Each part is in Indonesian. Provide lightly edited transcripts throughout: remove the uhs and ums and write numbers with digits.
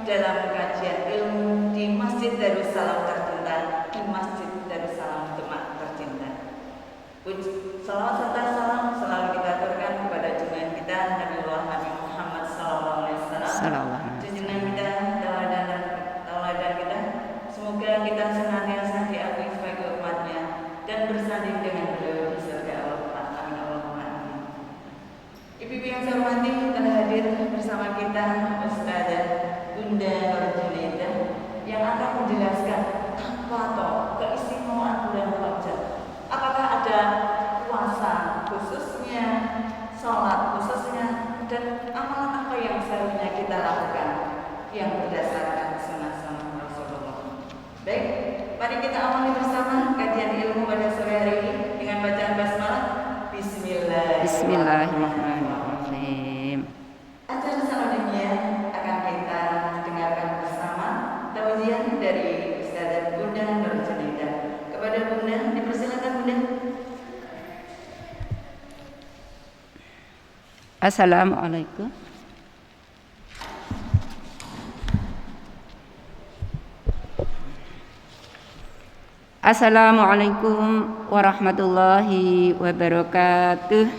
dalam kajian ilmu di Masjid Darussalam tercinta, di Masjid Darussalam Demak tercinta. Salawat serta salam selalu kita aturkan kepada junjungan kita Nabiullah Nabi Muhammad SAW, junjungan kita, tauladan kita. Semoga kita senantiasa diakui sebagai umatnya dan bersanding dengan beliau di surga Allah. Amin Allahumma amin. Ibu-ibu yang saya hormati, telah hadir bersama kita Ustazah Bunda Nur Junaidah yang akan menjelaskan apa toh keistimewaan bulan Rajab. Apakah ada puasa khususnya, sholat khususnya, dan amalan apa yang seharusnya kita lakukan yang berdasarkan sunnah Rasulullah. Baik, mari kita awali bersama kajian ilmu pada sore hari ini dengan bacaan basmalah. Bismillahirrahmanirrahim. Acara selanjutnya akan kita dengarkan bersama tausiah dari Ustazah Bunda Nur Junaidah. Kepada Bunda, dipersilakan Bunda. Assalamualaikum. Assalamualaikum warahmatullahi wabarakatuh.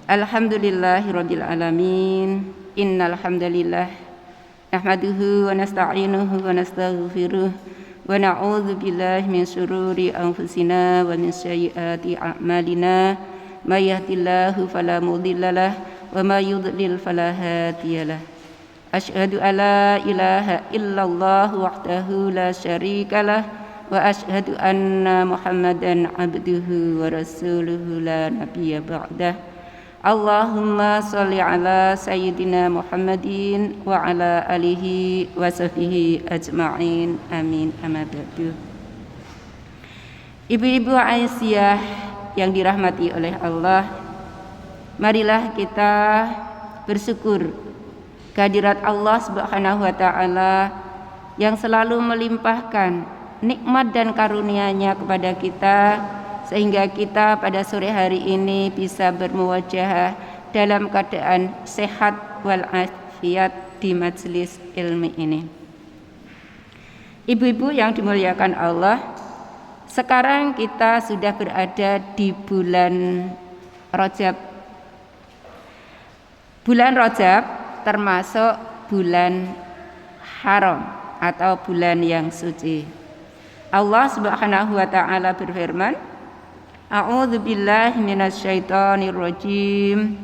Alhamdulillahirabbil alamin. Innal hamdalillah nahmaduhu wa nasta'inuhu wa nastaghfiruh wa na'udzu billahi min syururi anfusina wa min sayyiati a'malina. May yahdihillahu fala mudhillalah wa may yudlil fala hadiyalah. Asyhadu alla ilaha illallah wahdahu la syarikalah wa asyhadu anna Muhammadan abduhu wa rasuluhu la nabiyya ba'dah. Allahumma shalli ala sayyidina Muhammadin wa ala alihi wa sahbihi ajma'in. Amin. Amma ba'du. Ibu-ibu Aisyah yang dirahmati oleh Allah, marilah kita bersyukur kehadirat Allah Subhanahu wa taala yang selalu melimpahkan nikmat dan karunia-Nya kepada kita sehingga kita pada sore hari ini bisa bermuwajahah dalam keadaan sehat walafiat di majelis ilmu ini. Ibu-ibu yang dimuliakan Allah, sekarang kita sudah berada di bulan Rajab. Bulan Rajab termasuk bulan haram atau bulan yang suci. Allah Subhanahu wa taala berfirman, A'udzu billahi minasyaitonir rajim.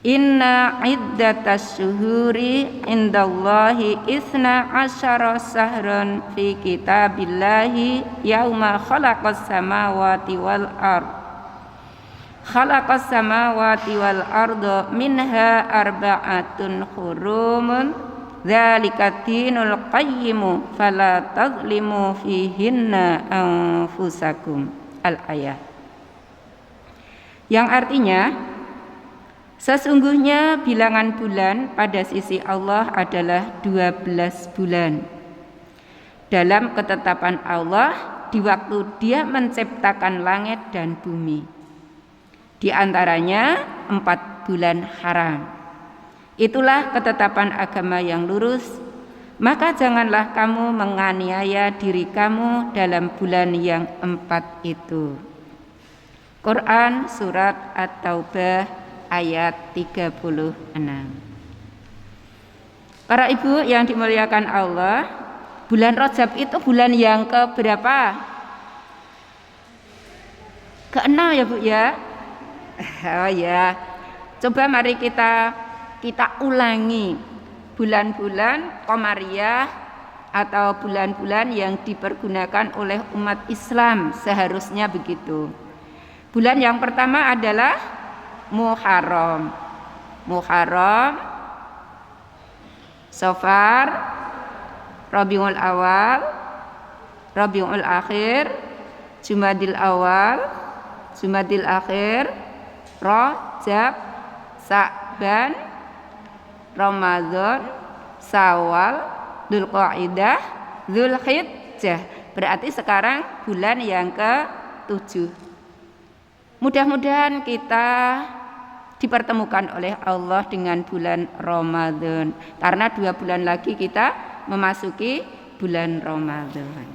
Inna iddatas syuhuri indallahi isna asyara sahran fi kitabillahi yauma khalaqas samawati wal ard. Khalaqas samawati wal arda minha arba'atun hurumun dzalika dinul qayyimu fala tazlimu fihinna anfusakum. Al-ayat, yang artinya sesungguhnya bilangan bulan pada sisi Allah adalah 12 bulan dalam ketetapan Allah di waktu Dia menciptakan langit dan bumi. Di antaranya 4 bulan haram. Itulah ketetapan agama yang lurus. Maka janganlah kamu menganiaya diri kamu dalam bulan yang 4 itu. Quran surat At-Taubah ayat 36. Para ibu yang dimuliakan Allah, bulan Rajab itu bulan yang keberapa? Ke-6 ya Bu ya? Oh ya. Coba mari kita ulangi bulan-bulan Qamariyah atau bulan-bulan yang dipergunakan oleh umat Islam, seharusnya begitu. Bulan yang pertama adalah Muharram, Safar, Rabiul Awal, Rabiul Akhir, Jumadil Awal, Jumadil Akhir, Rajab, Sa'ban, Ramadan, Syawal, Dzulqa'dah, Dzulhijjah. Berarti sekarang bulan yang ke-7. Mudah-mudahan kita dipertemukan oleh Allah dengan bulan Ramadan. Karena 2 bulan lagi kita memasuki bulan Ramadan.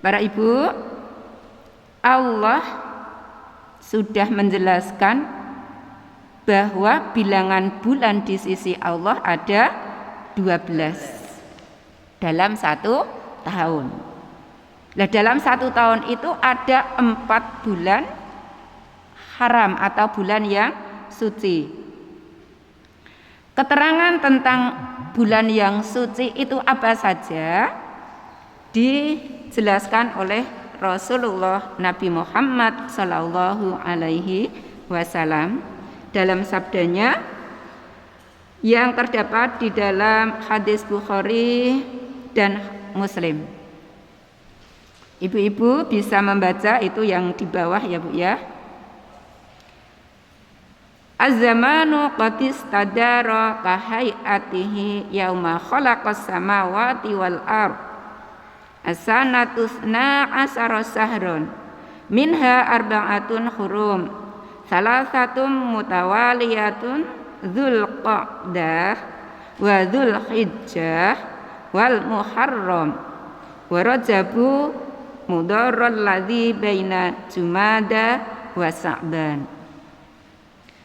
Para ibu, Allah sudah menjelaskan bahwa bilangan bulan di sisi Allah ada 12 dalam 1 tahun. Nah, dalam 1 tahun itu ada 4 bulan haram atau bulan yang suci. Keterangan tentang bulan yang suci itu apa saja dijelaskan oleh Rasulullah Nabi Muhammad sallallahu alaihi wasallam dalam sabdanya yang terdapat di dalam hadis Bukhari dan Muslim. Ibu-ibu bisa membaca itu yang di bawah ya Bu ya. Az-zamanu qad istadara ka hayatihi yauma khalaqas samawati wal ard. As-sanatu 12 sahron minha arba'atun hurum. Salasatum mutawaliyatun Dzulqa'dah wa Dzulhijjah wal Muharram wa Rajabu mudarral ladzi baina Jumada wa Sa'ban.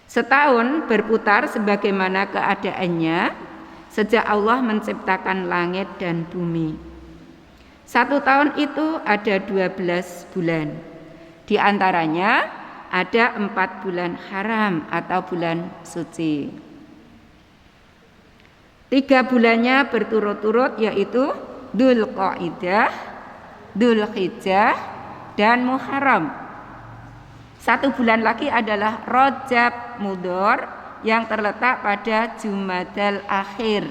Setahun berputar sebagaimana keadaannya sejak Allah menciptakan langit dan bumi. 1 tahun itu ada 12 bulan. Di antaranya ada 4 bulan haram atau bulan suci. 3 bulannya berturut-turut yaitu Dzulqa'dah, Dzulhijjah, dan Muharram. 1 bulan lagi adalah Rajab Mudhar yang terletak pada Jumadal Akhir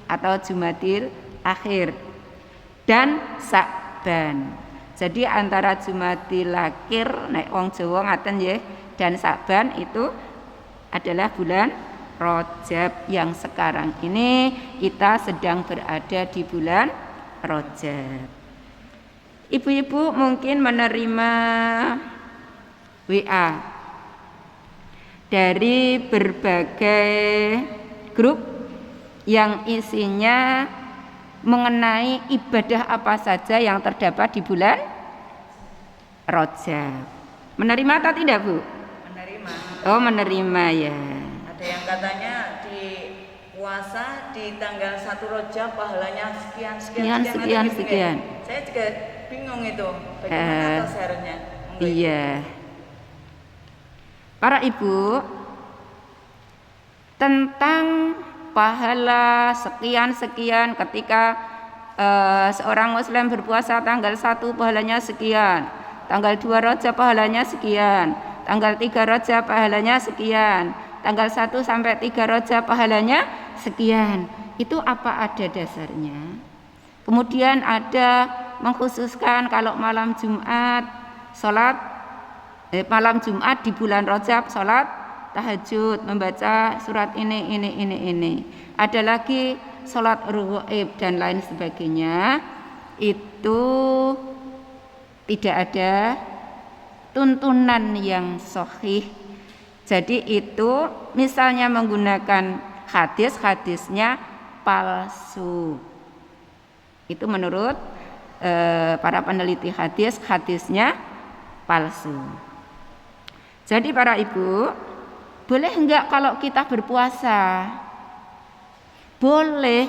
atau Jumadil Akhir dan Sa'ban. Jadi antara Jumadil Akhir nek wong Jawa ngaten nggih dan Sa'ban itu adalah bulan Rajab yang sekarang ini kita sedang berada di bulan Rajab. Ibu-ibu mungkin menerima WA dari berbagai grup yang isinya mengenai ibadah apa saja yang terdapat di bulan Rajab. Menerima atau tidak, Bu? Menerima. Oh, menerima ya. Ada yang katanya di puasa di tanggal 1 Rajab pahalanya sekian. Saya juga bingung itu. Bagaimana tasarnya? Iya. Para ibu, tentang pahala sekian ketika seorang muslim berpuasa tanggal 1 pahalanya sekian, tanggal 2 Rajab pahalanya sekian, tanggal 3 Rajab pahalanya sekian, tanggal 1 sampai 3 Rajab pahalanya sekian. Itu apa ada dasarnya? Kemudian ada mengkhususkan kalau malam Jumat malam Jumat di bulan Rajab salat tahajud, membaca surat ini. Ada lagi salat ghaib dan lain sebagainya. Itu tidak ada tuntunan yang sahih. Jadi itu misalnya menggunakan hadisnya palsu. Itu menurut para peneliti hadisnya palsu. Jadi para ibu, boleh enggak kalau kita berpuasa? Boleh.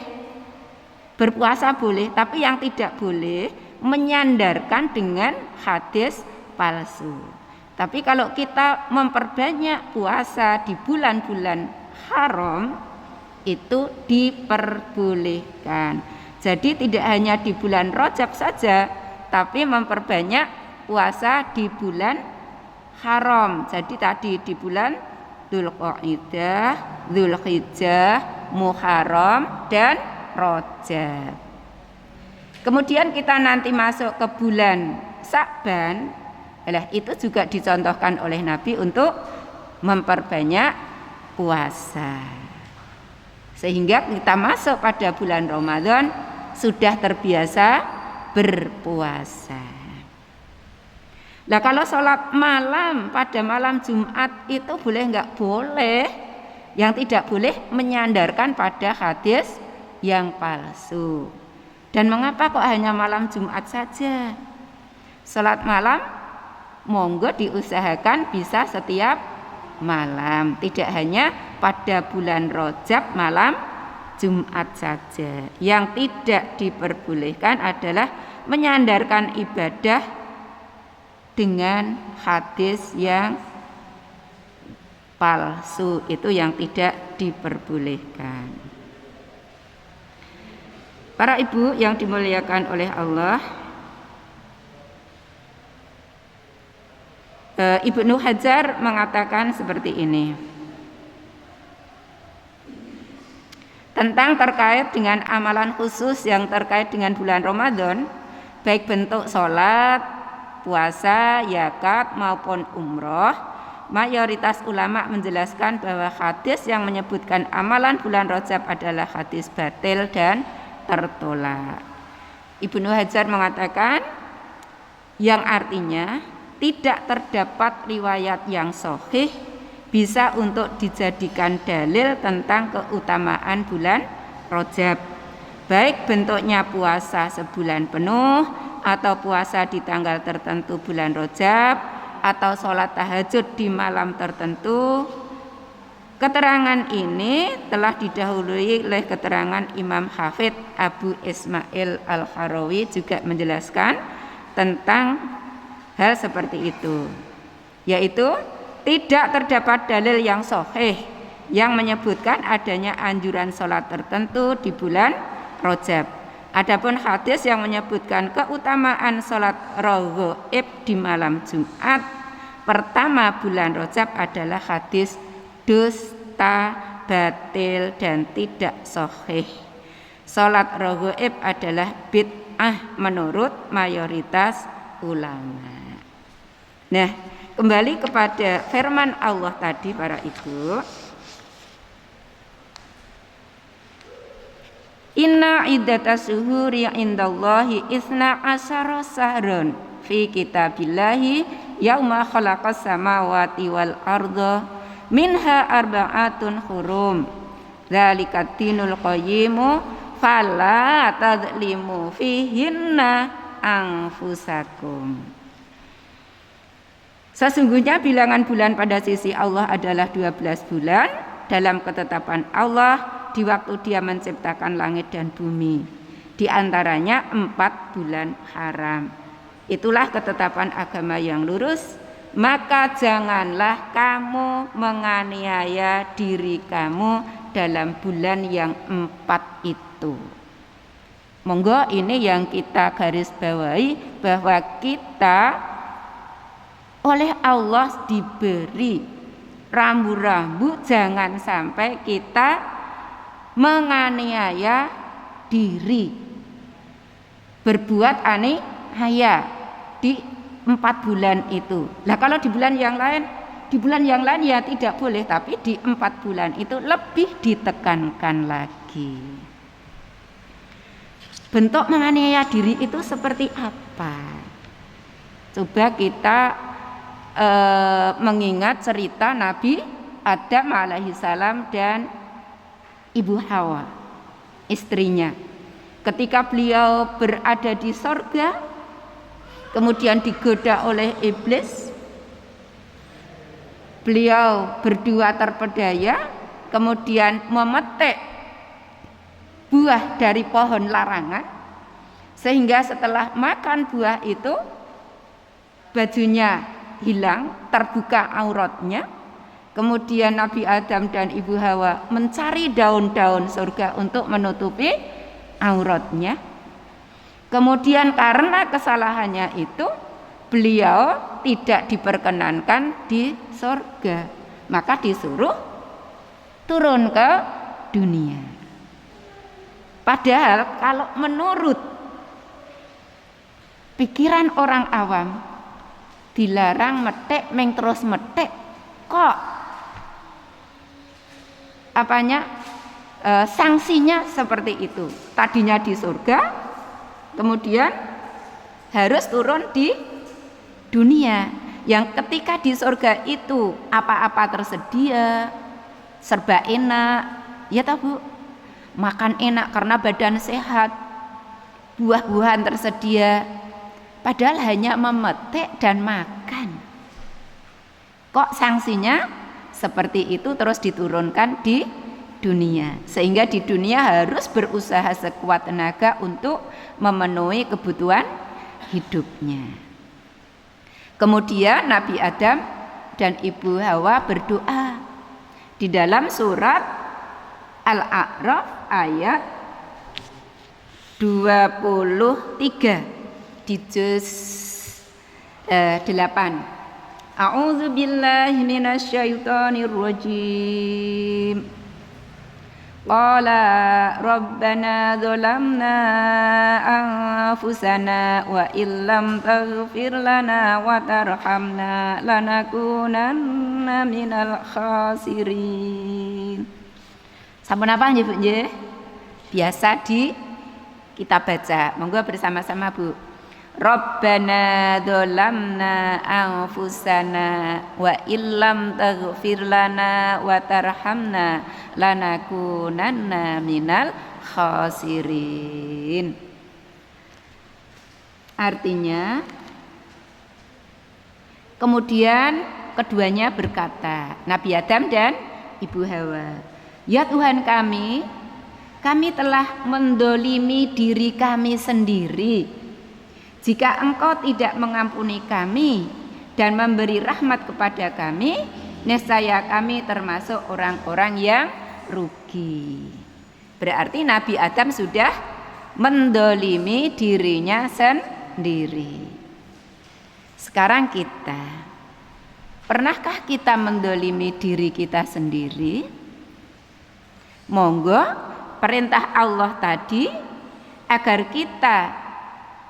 Berpuasa boleh, tapi yang tidak boleh menyandarkan dengan hadis palsu. Tapi kalau kita memperbanyak puasa di bulan-bulan haram, itu diperbolehkan. Jadi tidak hanya di bulan Rajab saja, tapi memperbanyak puasa di bulan haram. Jadi tadi di bulan Dzulqa'dah, Dzulhijjah, Muharram, dan Rajab. Kemudian kita nanti masuk ke bulan Sa'ban. Itu juga dicontohkan oleh Nabi untuk memperbanyak puasa. Sehingga kita masuk pada bulan Ramadan sudah terbiasa berpuasa. Lah kalau sholat malam pada malam Jumat itu boleh enggak? Boleh. Yang tidak boleh menyandarkan pada hadis yang palsu. Dan mengapa kok hanya malam Jumat saja? Sholat malam monggo diusahakan bisa setiap malam, tidak hanya pada bulan Rajab malam Jumat saja. Yang tidak diperbolehkan adalah menyandarkan ibadah dengan hadis yang palsu, itu yang tidak diperbolehkan. Para ibu yang dimuliakan oleh Allah, Ibnu Hajar mengatakan seperti ini tentang terkait dengan amalan khusus yang terkait dengan bulan Ramadan, baik bentuk sholat, puasa, zakat maupun umroh. Mayoritas ulama menjelaskan bahwa hadis yang menyebutkan amalan bulan Rajab adalah hadis batil dan tertolak. Ibnu Hajar mengatakan yang artinya tidak terdapat riwayat yang sahih bisa untuk dijadikan dalil tentang keutamaan bulan Rajab, baik bentuknya puasa sebulan penuh atau puasa di tanggal tertentu bulan Rajab atau sholat tahajud di malam tertentu. Keterangan ini telah didahului oleh keterangan Imam Hafidz Abu Ismail Al-Harawi juga menjelaskan tentang hal seperti itu, yaitu tidak terdapat dalil yang sahih yang menyebutkan adanya anjuran sholat tertentu di bulan Rajab. Adapun hadis yang menyebutkan keutamaan sholat raghaib di malam Jumat pertama bulan Rajab adalah hadis dusta, batil dan tidak sahih. Sholat raghaib adalah bid'ah menurut mayoritas ulama. Nah, kembali kepada firman Allah tadi para ibu. Inna iddatas syuhuri indallahi isna asyara sahran fi kitabillahi yauma khalaqas samawati wal arda minha arba'atun hurum dzalikat dinul qayyimu fala tadzlimu fihinna anfusakum. Sesungguhnya bilangan bulan pada sisi Allah adalah 12 bulan dalam ketetapan Allah di waktu Dia menciptakan langit dan bumi. Di antaranya 4 bulan haram. Itulah ketetapan agama yang lurus. Maka janganlah kamu menganiaya diri kamu dalam bulan yang 4 itu. Monggo ini yang kita garis bawahi, bahwa kita oleh Allah diberi rambu-rambu jangan sampai kita menganiaya diri, berbuat aniaya di 4 bulan itu. Nah kalau di bulan yang lain ya tidak boleh, tapi di 4 bulan itu lebih ditekankan lagi. Bentuk menganiaya diri itu seperti apa? Coba kita mengingat cerita Nabi Adam alaihissalam dan Ibu Hawa, istrinya. Ketika beliau berada di sorga, kemudian digoda oleh iblis, beliau berdua terpedaya, kemudian memetik buah dari pohon larangan, sehingga setelah makan buah itu bajunya hilang, terbuka auratnya. Kemudian Nabi Adam dan Ibu Hawa mencari daun-daun surga untuk menutupi auratnya. Kemudian karena kesalahannya itu beliau tidak diperkenankan di surga, maka disuruh turun ke dunia. Padahal kalau menurut pikiran orang awam, dilarang metek, meng terus metek, kok sanksinya seperti itu. Tadinya di surga, kemudian harus turun di dunia, yang ketika di surga itu apa-apa tersedia, serba enak, ya tahu Bu, makan enak karena badan sehat, buah-buahan tersedia, padahal hanya memetik dan makan. Kok sanksinya seperti itu terus diturunkan di dunia, sehingga di dunia harus berusaha sekuat tenaga untuk memenuhi kebutuhan hidupnya. Kemudian Nabi Adam dan Ibu Hawa berdoa di dalam surat Al-A'raf ayat 23 di juz 8. A'udzu billahi minasyaitonir rajim. Qala rabbana dzalamna anfusana wa illam taghfir lana wa tarhamna lanakunanna minal khasirin. Sampun apa nggih Bu nggih? Biasa kita baca. Monggo bersama-sama Bu. Rabbana dzalamna anfusana wa illam taghfir lana wa tarhamna lanakunanna minal khasirin. Artinya, kemudian keduanya berkata, Nabi Adam dan Ibu Hawa, ya Tuhan kami telah mendolimi diri kami sendiri. Jika Engkau tidak mengampuni kami dan memberi rahmat kepada kami, nescaya kami termasuk orang-orang yang rugi. Berarti Nabi Adam sudah mendolimi dirinya sendiri. Sekarang kita, pernahkah kita mendolimi diri kita sendiri? Monggo perintah Allah tadi agar kita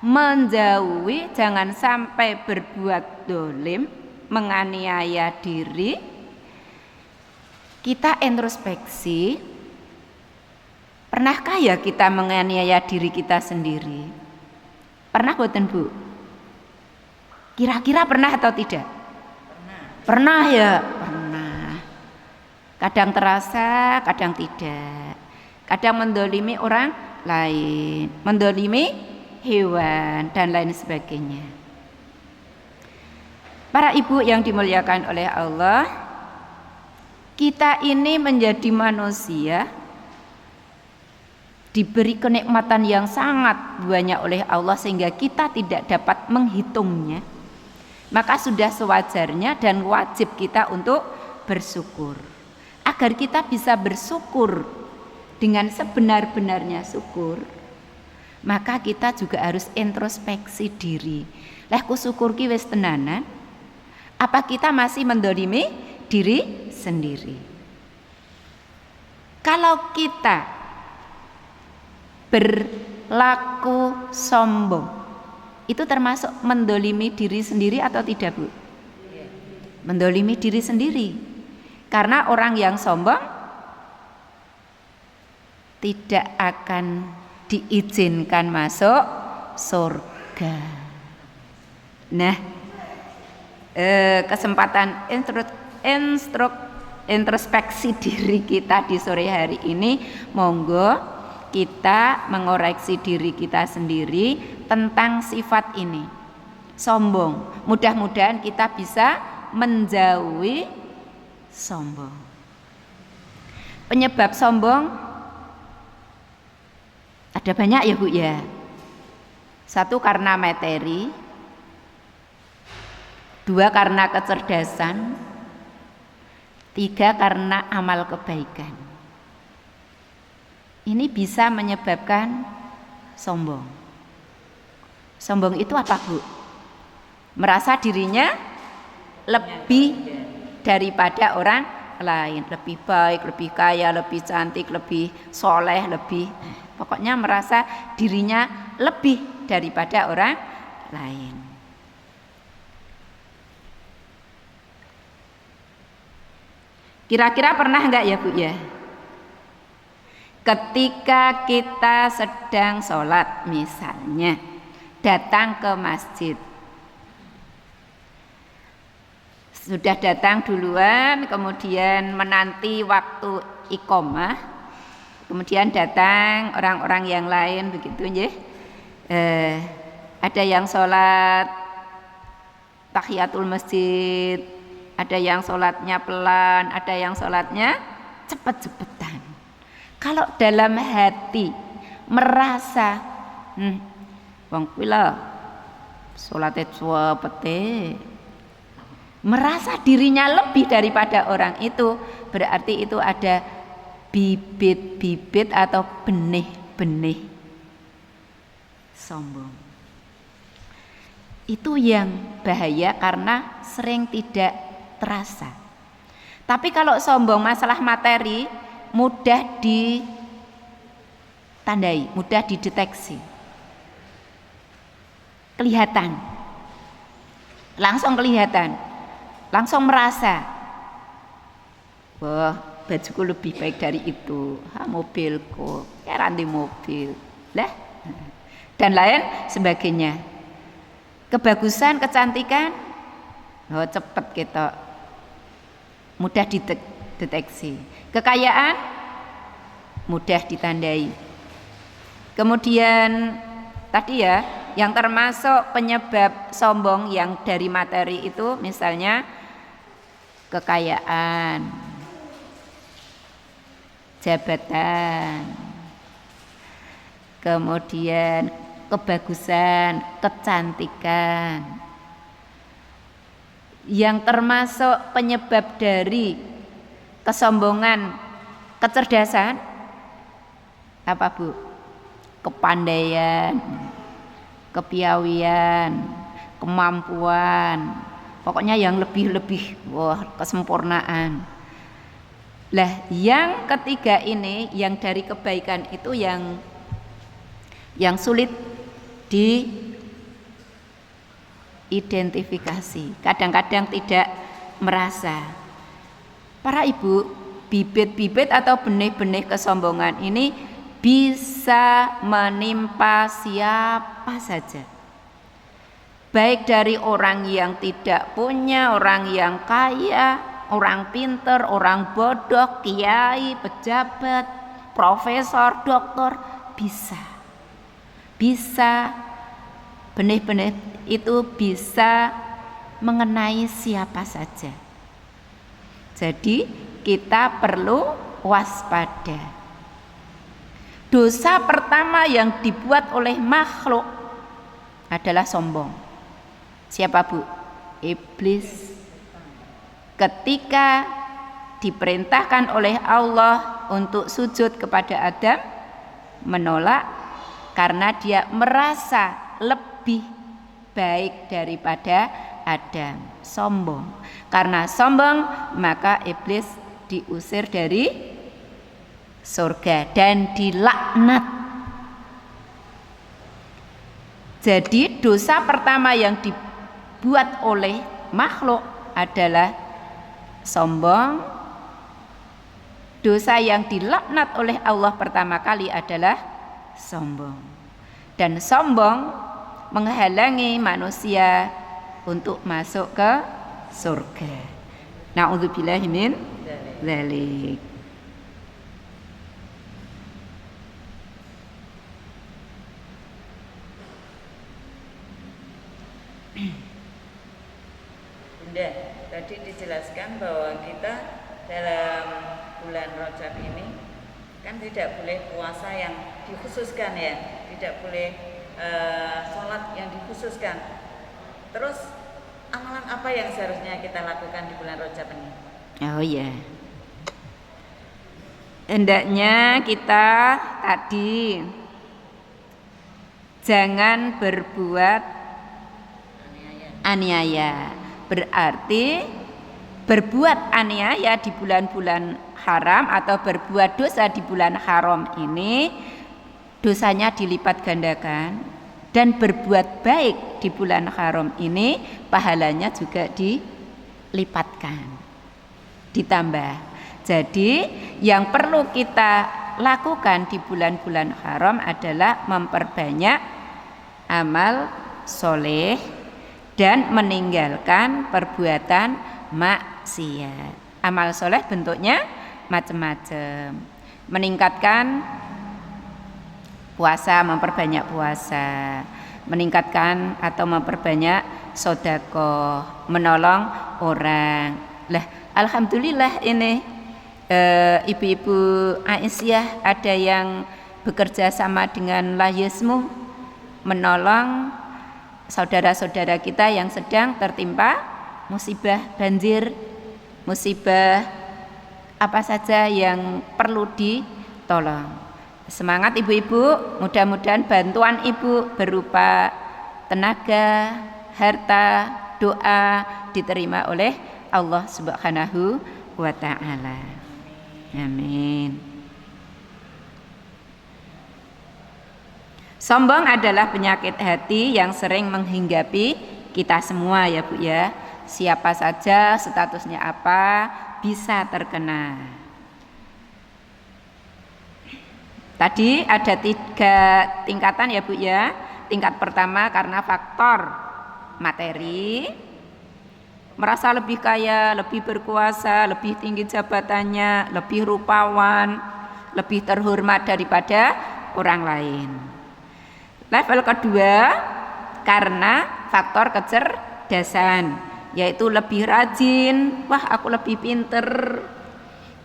menjauhi, jangan sampai berbuat dolim, menganiaya diri. Kita introspeksi, pernahkah ya kita menganiaya diri kita sendiri? Pernah boten Bu? Kira-kira pernah atau tidak? Pernah ya? Pernah. Kadang terasa, kadang tidak. Kadang mendolimi orang lain, mendolimi hewan dan lain sebagainya. Para ibu yang dimuliakan oleh Allah, kita ini menjadi manusia diberi kenikmatan yang sangat banyak oleh Allah sehingga kita tidak dapat menghitungnya. Maka sudah sewajarnya dan wajib kita untuk bersyukur. Agar kita bisa bersyukur dengan sebenar-benarnya syukur, maka kita juga harus introspeksi diri. Lah ku syukur ki wis tenanan, apa kita masih mendolimi diri sendiri? Kalau kita berlaku sombong, itu termasuk mendolimi diri sendiri atau tidak Bu? Mendolimi diri sendiri. Karena orang yang sombong tidak akan diizinkan masuk surga. Nah, kesempatan introspeksi diri kita di sore hari ini, monggo kita mengoreksi diri kita sendiri tentang sifat ini, sombong. Mudah-mudahan kita bisa menjauhi sombong. Penyebab sombong ada banyak ya Bu ya. Satu karena materi, dua karena kecerdasan, tiga karena amal kebaikan. Ini bisa menyebabkan sombong. Sombong itu apa Bu? Merasa dirinya lebih daripada orang lain, lebih baik, lebih kaya, lebih cantik, lebih soleh, pokoknya merasa dirinya lebih daripada orang lain. Kira-kira pernah enggak ya Bu ya? Ketika kita sedang sholat misalnya, datang ke masjid, sudah datang duluan, kemudian menanti waktu iqomah, kemudian datang orang-orang yang lain begitu nggih. Ada yang sholat tahiyatul masjid, ada yang sholatnya pelan, ada yang sholatnya cepet-cepetan. Kalau dalam hati merasa wong kuwi lho salate cepete, merasa dirinya lebih daripada orang itu, berarti itu ada bibit-bibit atau benih-benih sombong. Itu yang bahaya karena sering tidak terasa. Tapi kalau sombong masalah materi mudah ditandai, mudah dideteksi. Kelihatan. Langsung kelihatan. Langsung merasa. Wah, bajuku lebih baik dari itu. Mobilku, ranti mobil. Lah. Dan lain sebagainya. Kebagusan, kecantikan, cepet kita mudah dideteksi. Kekayaan mudah ditandai. Kemudian tadi ya, yang termasuk penyebab sombong yang dari materi itu misalnya kekayaan, jabatan, kemudian kebagusan, kecantikan. Yang termasuk penyebab dari kesombongan, kecerdasan apa Bu? Kepandaian, kepiawian, kemampuan, pokoknya yang lebih-lebih, kesempurnaan. Lah, yang ketiga ini, yang dari kebaikan itu yang sulit diidentifikasi, kadang-kadang tidak merasa. Para ibu, bibit-bibit atau benih-benih kesombongan ini bisa menimpa siapa saja, baik dari orang yang tidak punya, orang yang kaya, orang pinter, orang bodoh, kiai, pejabat, profesor, doktor, bisa benih-benih itu bisa mengenai siapa saja. Jadi kita perlu waspada. Dosa pertama yang dibuat oleh makhluk adalah sombong. Siapa Bu? Iblis. Ketika diperintahkan oleh Allah untuk sujud kepada Adam, menolak karena dia merasa lebih baik daripada Adam. Sombong. Karena sombong maka iblis diusir dari surga dan dilaknat. Jadi dosa pertama yang dibuat oleh makhluk adalah sombong. Dosa yang dilaknat oleh Allah pertama kali adalah sombong. Dan sombong menghalangi manusia untuk masuk ke surga. Na'udzubillahi min dzalik. Bunda, tadi dijelaskan bahwa kita dalam bulan Rajab ini kan tidak boleh puasa yang dikhususkan ya, tidak boleh sholat yang dikhususkan. Terus amalan apa yang seharusnya kita lakukan di bulan Rajab ini? Oh ya, hendaknya kita tadi jangan berbuat aniaya. Berarti berbuat aniaya di bulan-bulan haram atau berbuat dosa di bulan haram ini dosanya dilipat gandakan, dan berbuat baik di bulan haram ini pahalanya juga dilipatkan, ditambah. Jadi yang perlu kita lakukan di bulan-bulan haram adalah memperbanyak amal soleh dan meninggalkan perbuatan maksiat. Amal soleh bentuknya macam-macam. Meningkatkan puasa, memperbanyak puasa, meningkatkan atau memperbanyak sedekah, menolong orang. Lah, alhamdulillah ini ibu-ibu Aisyah ada yang bekerja sama dengan Layesmu menolong saudara-saudara kita yang sedang tertimpa musibah banjir, musibah apa saja yang perlu ditolong. Semangat ibu-ibu, mudah-mudahan bantuan ibu berupa tenaga, harta, doa diterima oleh Allah Subhanahu wa ta'ala. Amin. Sombong adalah penyakit hati yang sering menghinggapi kita semua ya Bu ya. Siapa saja, statusnya apa, bisa terkena. Tadi ada 3 tingkatan ya Bu ya. Tingkat pertama karena faktor materi, merasa lebih kaya, lebih berkuasa, lebih tinggi jabatannya, lebih rupawan, lebih terhormat daripada orang lain. Level kedua karena faktor kecerdasan, yaitu lebih rajin, wah aku lebih pinter,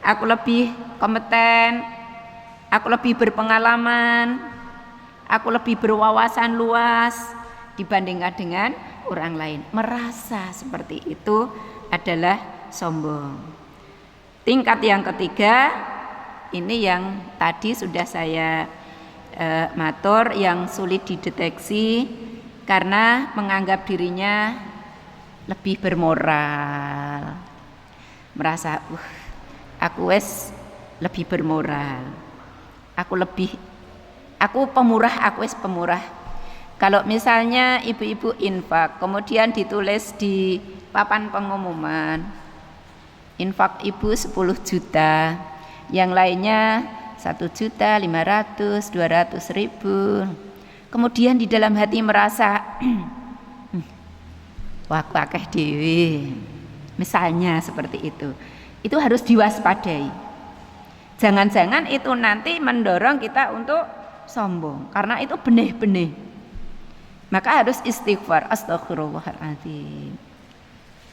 aku lebih kompeten, aku lebih berpengalaman, aku lebih berwawasan luas dibandingkan dengan orang lain. Merasa seperti itu adalah sombong. Tingkat yang ketiga, ini yang tadi sudah saya matur, yang sulit dideteksi karena menganggap dirinya lebih bermoral. Merasa, aku wes lebih bermoral. Aku pemurah, aku wis pemurah. Kalau misalnya ibu-ibu infak, kemudian ditulis di papan pengumuman, infak ibu 10 juta, yang lainnya 1.500.000, 200.000. Kemudian di dalam hati merasa, wah aku akeh dewe. Misalnya seperti itu. Itu harus diwaspadai. Jangan-jangan itu nanti mendorong kita untuk sombong, karena itu benih-benih. Maka harus istighfar, astagfirullahaladzim.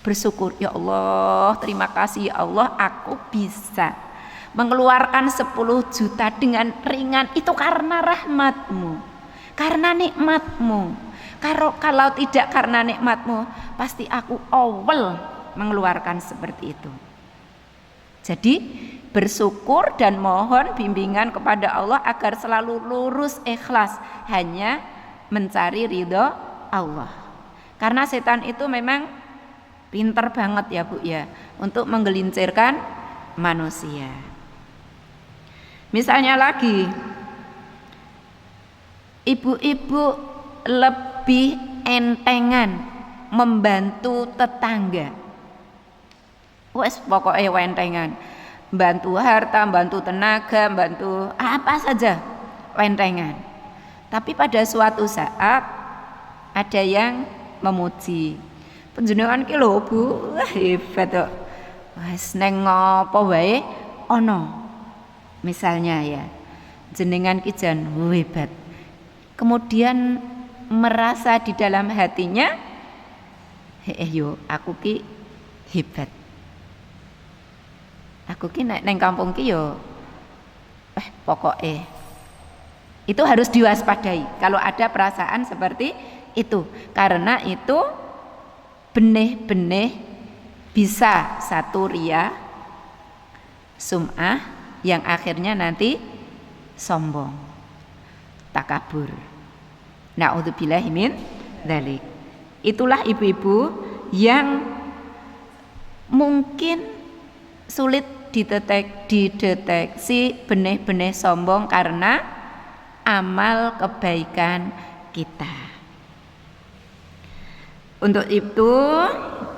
Bersyukur, ya Allah, terima kasih ya Allah, aku bisa mengeluarkan 10 juta dengan ringan. Itu karena rahmatmu, karena nikmatmu. Kalau tidak karena nikmatmu, pasti aku awal mengeluarkan seperti itu. Jadi bersyukur dan mohon bimbingan kepada Allah agar selalu lurus ikhlas, hanya mencari ridho Allah. Karena setan itu memang pinter banget ya Bu ya, untuk menggelincirkan manusia. Misalnya lagi, ibu-ibu lebih entengan membantu tetangga. Wes pokoknya wentengan, bantu harta, bantu tenaga, bantu apa saja wentengan. Tapi pada suatu saat ada yang memuji, panjenengan ki lho Bu, hebat kok. Wes neng ngopo wae ono. Misalnya ya, jenengan ki jan hebat. Kemudian merasa di dalam hatinya, yo aku ki hebat. Aku ki neng kampung ki yo pokoknya. Itu harus diwaspadai kalau ada perasaan seperti itu, karena itu benih-benih bisa satu ria, sum'ah, yang akhirnya nanti sombong, takabur. Na'udzubillahi min dzalik. Itulah ibu-ibu yang mungkin sulit dideteksi benih-benih sombong karena amal kebaikan kita. Untuk itu,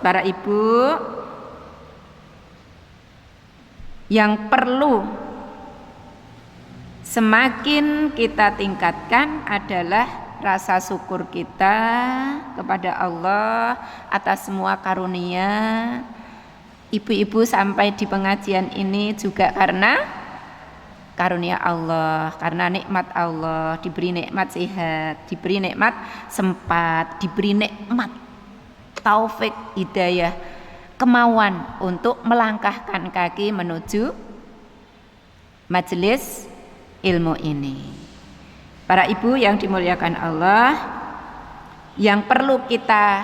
para ibu, yang perlu semakin kita tingkatkan adalah rasa syukur kita kepada Allah atas semua karunia, ibu-ibu sampai di pengajian ini juga karena karunia Allah, karena nikmat Allah, diberi nikmat sehat, diberi nikmat sempat, diberi nikmat taufik, hidayah, kemauan untuk melangkahkan kaki menuju majelis ilmu ini. Para ibu yang dimuliakan Allah, yang perlu kita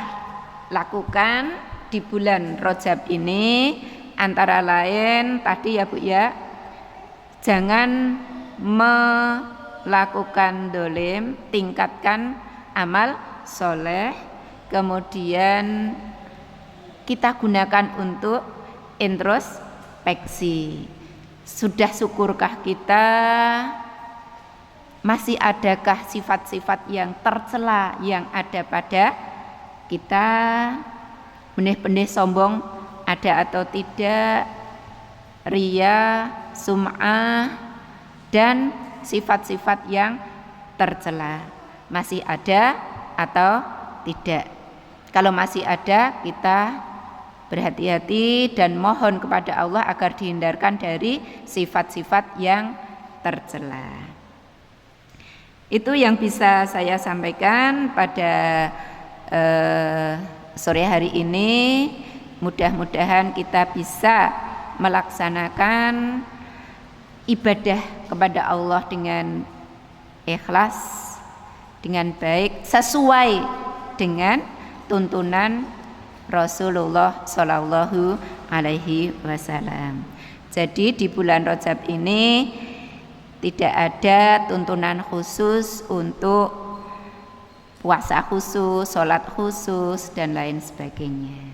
lakukan di bulan Rajab ini antara lain tadi ya Bu ya, jangan melakukan dolim, tingkatkan amal soleh, kemudian kita gunakan untuk introspeksi. Sudah syukurkah kita? Masih adakah sifat-sifat yang tercela yang ada pada kita? Benih-benih sombong ada atau tidak? Ria, sum'ah, dan sifat-sifat yang tercela masih ada atau tidak? Kalau masih ada, kita berhati-hati dan mohon kepada Allah agar dihindarkan dari sifat-sifat yang tercela. Itu yang bisa saya sampaikan pada sore hari ini. Mudah-mudahan kita bisa melaksanakan ibadah kepada Allah dengan ikhlas, dengan baik, sesuai dengan tuntunan Rasulullah Shallallahu Alaihi Wasallam. Jadi di bulan Rajab ini tidak ada tuntunan khusus untuk puasa khusus, sholat khusus, dan lain sebagainya.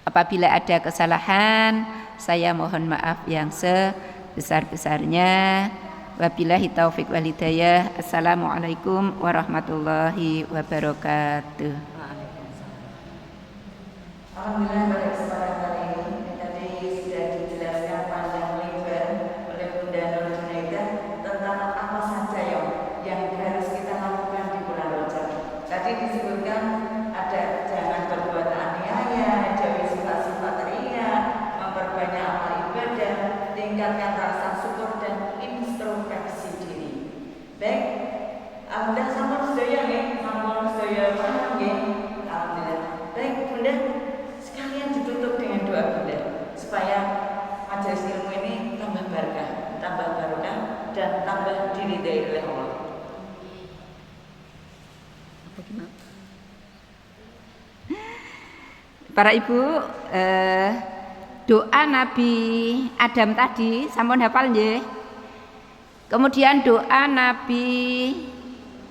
Apabila ada kesalahan, saya mohon maaf yang sebesar-besarnya. Wabillahi taufiq wal hidayah. Assalamualaikum warahmatullahi wabarakatuh. Alhamdulillah pada kesempatan kali ini tadi sudah dijelaskan panjang lebar oleh Bunda Nur Junaidah tentang apa saja yang harus kita lakukan di bulan Rajab. Tadi disebutkan ada jangan berbuat aniaya, jauhi sifat-sifat ria, memperbanyak amal ibadah, tingkatkan rasa syukur dan introspeksi diri. Baik, alhamdulillah sampun sedaya nggih, sampun sedaya paham nggih. Alhamdulillah. Baik, Bunda, ditutup dengan doa Bunda supaya majelis ilmu ini tambah barokah, dan tambah diridai oleh Allah. Para ibu, doa Nabi Adam tadi sampun hafal nggih? Kemudian doa Nabi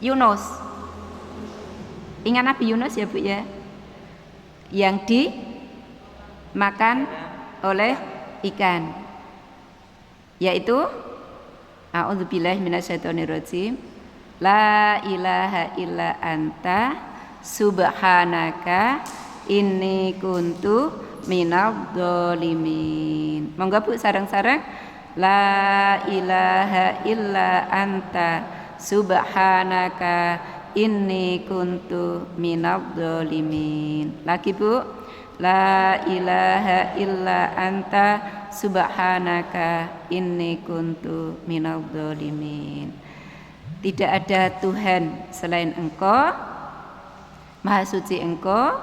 Yunus. Ingat Nabi Yunus ya Bu ya? Yang dimakan oleh ikan, yaitu a'udzubillahi minasyaitonirrajim, la ilaha illa anta subhanaka inni kuntu minadz dzalimin. Monggo Bu sareng-sareng, la ilaha illa anta subhanaka inni kuntu minadz dzalimin. Lagi Bu, la ilaha illa anta subhanaka inni kuntu minadz dzalimin. Tidak ada Tuhan selain Engkau, Maha suci Engkau,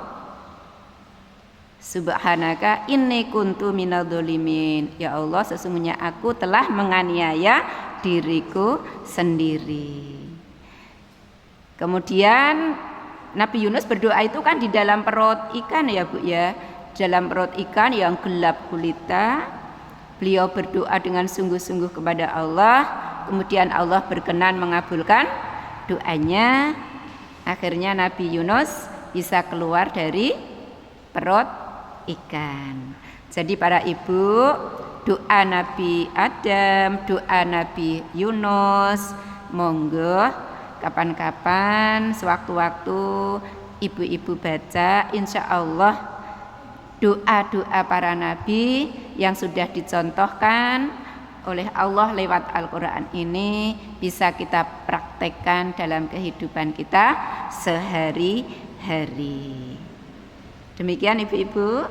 subhanaka inni kuntu minadz dzalimin. Ya Allah, sesungguhnya aku telah menganiaya diriku sendiri. Kemudian Nabi Yunus berdoa itu kan di dalam perut ikan ya Bu ya, dalam perut ikan yang gelap gulita. Beliau berdoa dengan sungguh-sungguh kepada Allah, kemudian Allah berkenan mengabulkan doanya. Akhirnya Nabi Yunus bisa keluar dari perut ikan. Jadi para ibu, doa Nabi Adam, doa Nabi Yunus, monggo kapan-kapan sewaktu-waktu ibu-ibu baca, insya Allah doa-doa para nabi yang sudah dicontohkan oleh Allah lewat Al-Quran ini bisa kita praktekkan dalam kehidupan kita sehari-hari. Demikian ibu-ibu.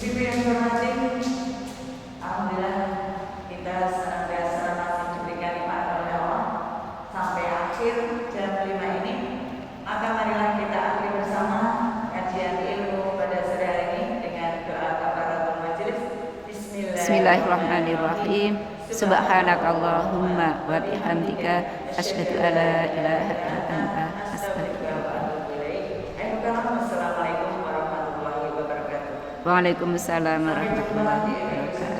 Ibu yang terhormati, alhamdulillah kita senantiasa masih diberikan nikmat oleh Allah sampai akhir jam 5 ini. Maka marilah kita akhiri bersama kajian ilmu pada sore hari ini dengan doa kafaratul majelis. Bismillahirrahmanirrahim. Subhanakallahumma wa bihamdika asyhadu an la ilaha illa anta astaghfiruka wa atubu ilaik. Assalamualaikum warahmatullahi wabarakatuh. Waalaikumsalam warahmatullahi wabarakatuh.